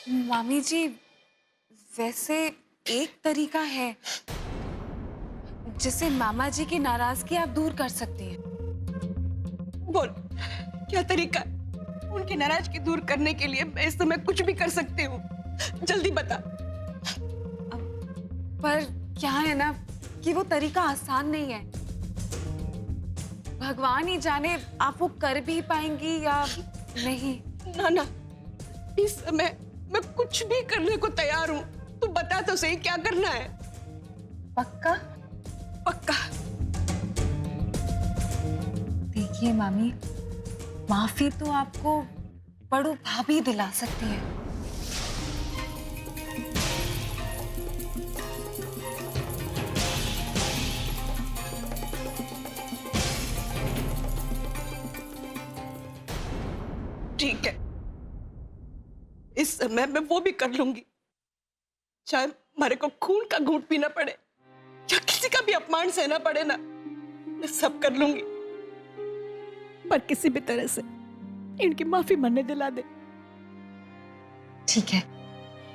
मामी जी, वैसे एक तरीका है जिससे मामा जी की नाराजगी आप दूर कर सकती हैं। बोल, क्या तरीका है? उनकी नाराजगी दूर करने के लिए मैं इस समय कुछ भी कर सकती हूँ। जल्दी बता। पर क्या है ना कि वो तरीका आसान नहीं है। भगवान ही जाने आप वो कर भी पाएंगी या नहीं। ना ना, इस समय मैं कुछ भी करने को तैयार हूँ। तू बता तो सही, क्या करना है? पक्का? पक्का। देखिए मामी, माफी तो आपको बड़ू भाभी दिला सकती है। ठीक है, इस समय मैं वो भी कर लूंगी, चाहे मारे को खून का घूंट पीना पड़े या किसी का भी अपमान सहना पड़े ना, मैं सब कर लूंगी। पर किसी भी तरह से इनकी माफी मनने दिला दे। ठीक है,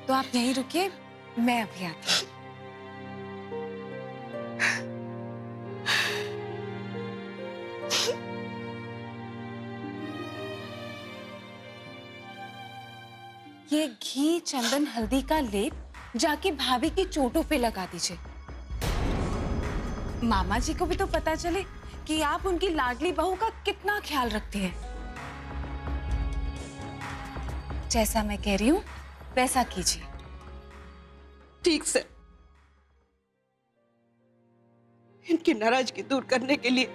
तो आप यहीं रुकिए, मैं अभी आती हूँ। ये घी चंदन हल्दी का लेप जाके भाभी की चोटों पे लगा दीजिए। मामा जी को भी तो पता चले कि आप उनकी लाडली बहू का कितना ख्याल रखती हैं। जैसा मैं कह रही हूँ वैसा कीजिए। ठीक से। इनकी नाराजगी दूर करने के लिए,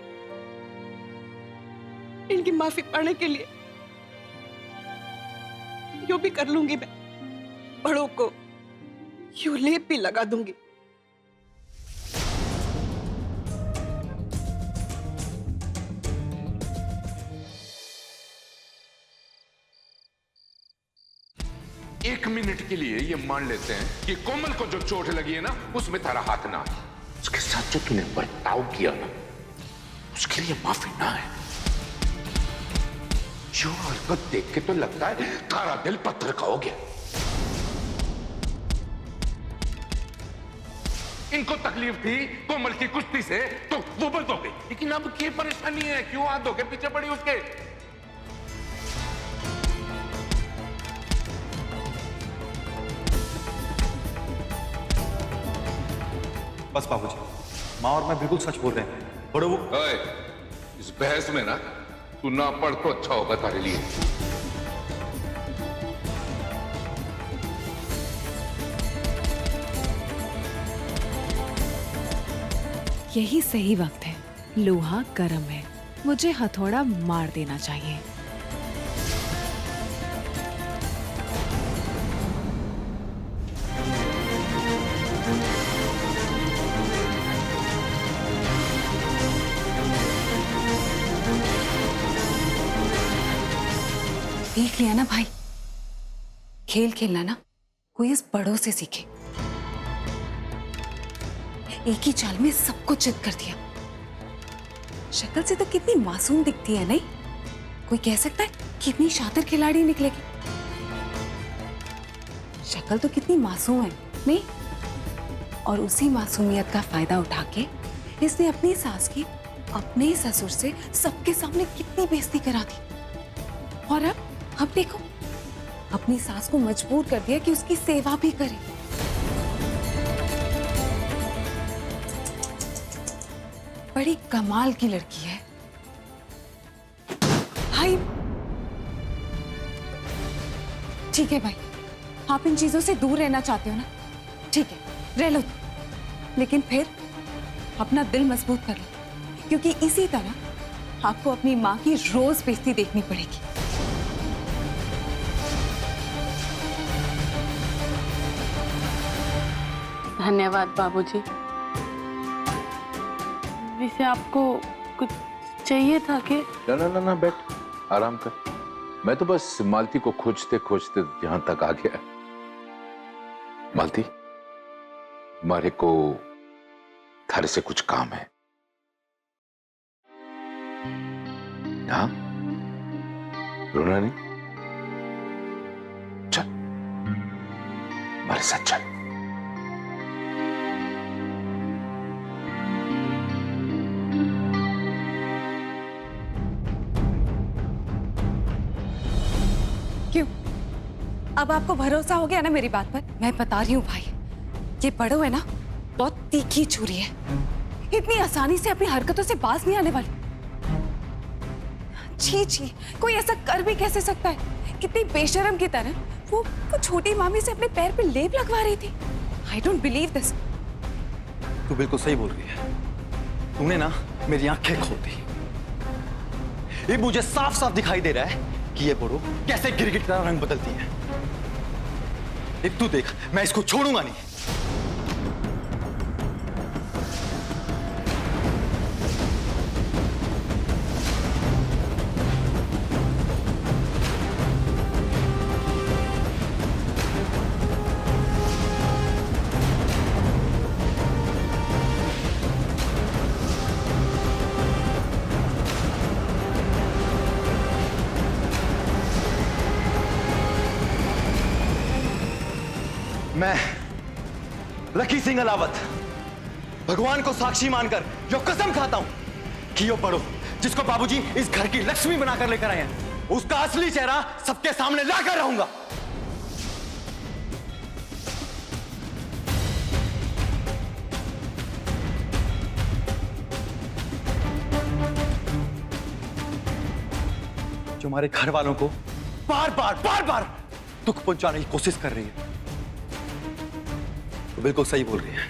इनकी माफी पाने के लिए यूं भी कर लूंगी मैं। बड़ों को यूं लेप भी लगा दूंगी। एक मिनट के लिए ये मान लेते हैं कि कोमल को जो चोट लगी है ना, उसमें तेरा हाथ ना है। उसके साथ जो तूने बर्ताव किया ना, उसके लिए माफी ना है। जो हरकत देख के तो लगता है तारा दिल पत्थर का हो गया। इनको तकलीफ थी कोमल की कुश्ती से, तो वो बंद हो गई। लेकिन अब क्या परेशानी है? क्यों हाथ धो के पीछे पड़ी उसके? बस बाबूजी, माँ और मैं बिल्कुल सच बोल रहे हैं। बड़े वो ओए, इस बहस में ना तू ना पढ़ तो अच्छा होगा तारे लिए। यही सही वक्त है। लोहा गर्म है, मुझे हथौड़ा मार देना चाहिए। देख लिया ना भाई, खेल खेलना ना कोई इस बड़ों से सीखे। एक ही चाल में सबको चित कर दिया। शक्ल से तो कितनी मासूम दिखती है नहीं? कोई कह सकता है कितनी शातिर खिलाड़ी निकलेगी। शक्ल तो कितनी मासूम है नहीं? और उसी मासूमियत का फायदा उठा के इसने अपनी सास की अपने ही ससुर से सबके सामने कितनी बेइज्जती करा दी। और अब देखो, अपनी सास को मजबूर कर दिया कि उसकी सेवा भी करे। बड़ी कमाल की लड़की है भाई। ठीक है भाई, आप इन चीजों से दूर रहना चाहते हो ना? ठीक है, रह लो, लेकिन फिर अपना दिल मजबूत कर लो, क्योंकि इसी तरह आपको अपनी माँ की रोज बेइज्जती देखनी पड़ेगी। धन्यवाद बाबूजी। वैसे आपको कुछ चाहिए था कि? ना ना ना ना, बैठ, आराम कर। मैं तो बस मालती को खोजते खोजते यहां तक आ गया। मालती, हमारे को थारे से कुछ काम है। हाँ, रोना नहीं, चल। हमारे साथ चल। क्यों? अब आपको भरोसा हो गया ना मेरी बात पर? मैं बता रही हूँ भाई, ये बड़ो है ना, बहुत तीखी छुरी है, इतनी आसानी से अपनी हरकतों से बाज नहीं आने वाली। छी छी, कोई ऐसा कर भी कैसे सकता है? कितनी बेशर्म की तरह वो छोटी मामी से अपने पैर पे लेप लगवा रही थी। I don't believe this. तू बिल्कुल सही बोल रही है। तूने ना मेरी आंखें खोल दी। ये मुझे साफ साफ दिखाई दे रहा है कि ये बड़ो कैसे गिरगिट का रंग बदलती है। एक तू देख, मैं इसको छोड़ूंगा नहीं। मैं लकी सिंह अलावत भगवान को साक्षी मानकर यो कसम खाता हूं कि यो बड़ो जिसको बाबूजी इस घर की लक्ष्मी बनाकर लेकर आए हैं, उसका असली चेहरा सबके सामने लाकर रहूंगा। जो हमारे घर वालों को बार बार दुख पहुंचाने की कोशिश कर रही है, तो बिल्कुल सही बोल रही है।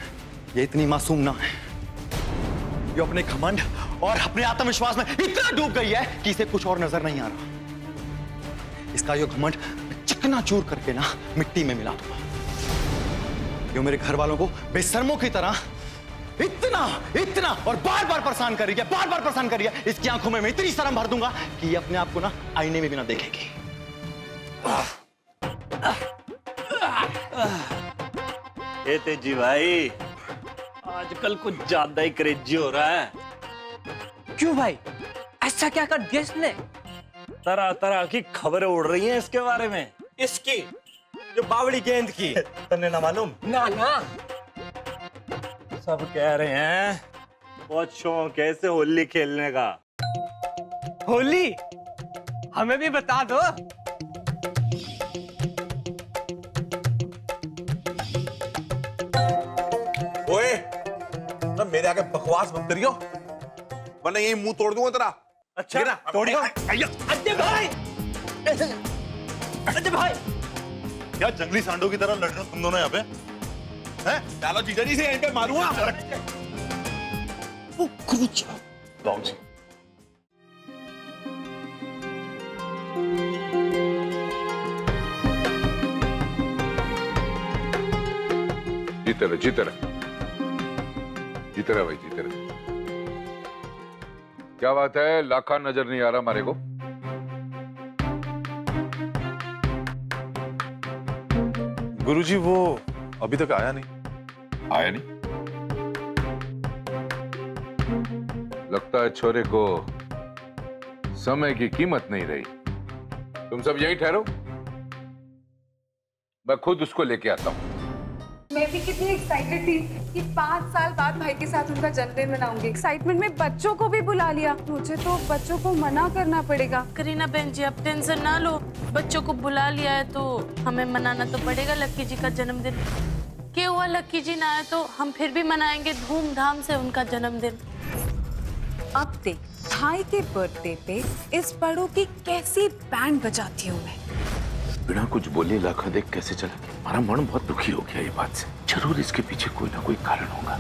ये इतनी मासूम ना है। ये अपने घमंड और अपने आत्मविश्वास में इतना डूब गई है कि इसे कुछ और नजर नहीं आ रहा। इसका ये घमंड चकनाचूर करके ना मिट्टी में मिला दूंगा। ये मेरे घर वालों को बेशर्मों की तरह इतना और बार बार परेशान कर रही है, बार बार परेशान कर रही है। इसकी आंखों में मैं इतनी शर्म भर दूंगा कि ये अपने आप को ना आईने में भी ना देखेगी। ए तेजी भाई, आजकल कुछ ज्यादा ही क्रेजी हो रहा है। क्यों भाई, ऐसा क्या कर दिया इसने? तरह तरह की खबरें उड़ रही हैं इसके बारे में। इसकी जो बावड़ी गेंद की। तन्ने ना मालूम? ना ना, सब कह रहे हैं बहुत शौक है इसे होली खेलने का। होली हमें भी बता दो। ओए, ना मेरे आगे बकवास मत करियो, वरना यही मुंह तोड़ दूंगा तेरा। अच्छा तोड़ियो। अजय भाई, अजय भाई, क्या जंगली सांडों की तरह लड़ रहे हो तुम दोनों यहाँ पे? हैं? डालो जीजा जी से यहीं पे मारूंगा। लॉन्ग जी। जीते रहे भाई, जीते रहे। क्या बात है, लाखा नजर नहीं आ रहा हमारे को? गुरुजी वो अभी तक आया नहीं। आया नहीं? लगता है छोरे को समय की कीमत नहीं रही। तुम सब यहीं ठहरो, मैं खुद उसको लेके आता हूं। मैं भी कितनी एक्साइटेड थी कि 5 साल बाद भाई के साथ उनका जन्मदिन मनाऊंगी। एक्साइटमेंट में बच्चों को भी बुला लिया। मुझे तो बच्चों को मना करना पड़ेगा। करीना बहन जी, आप टेंशन ना लो, बच्चों को बुला लिया है तो हमें मनाना तो पड़ेगा लक्की जी का जन्मदिन। क्या हुआ, लक्की जी ना आए तो हम फिर भी मनाएंगे धूमधाम से उनका जन्मदिन। अब देख, भाई के बर्थडे पे इस बड़ों की कैसी बैंड बजाती हूँ मैं। बिना कुछ बोले लाखा देख कैसे चला गया। हमारा मन बहुत दुखी हो गया ये बात से। जरूर इसके पीछे कोई ना कोई कारण होगा।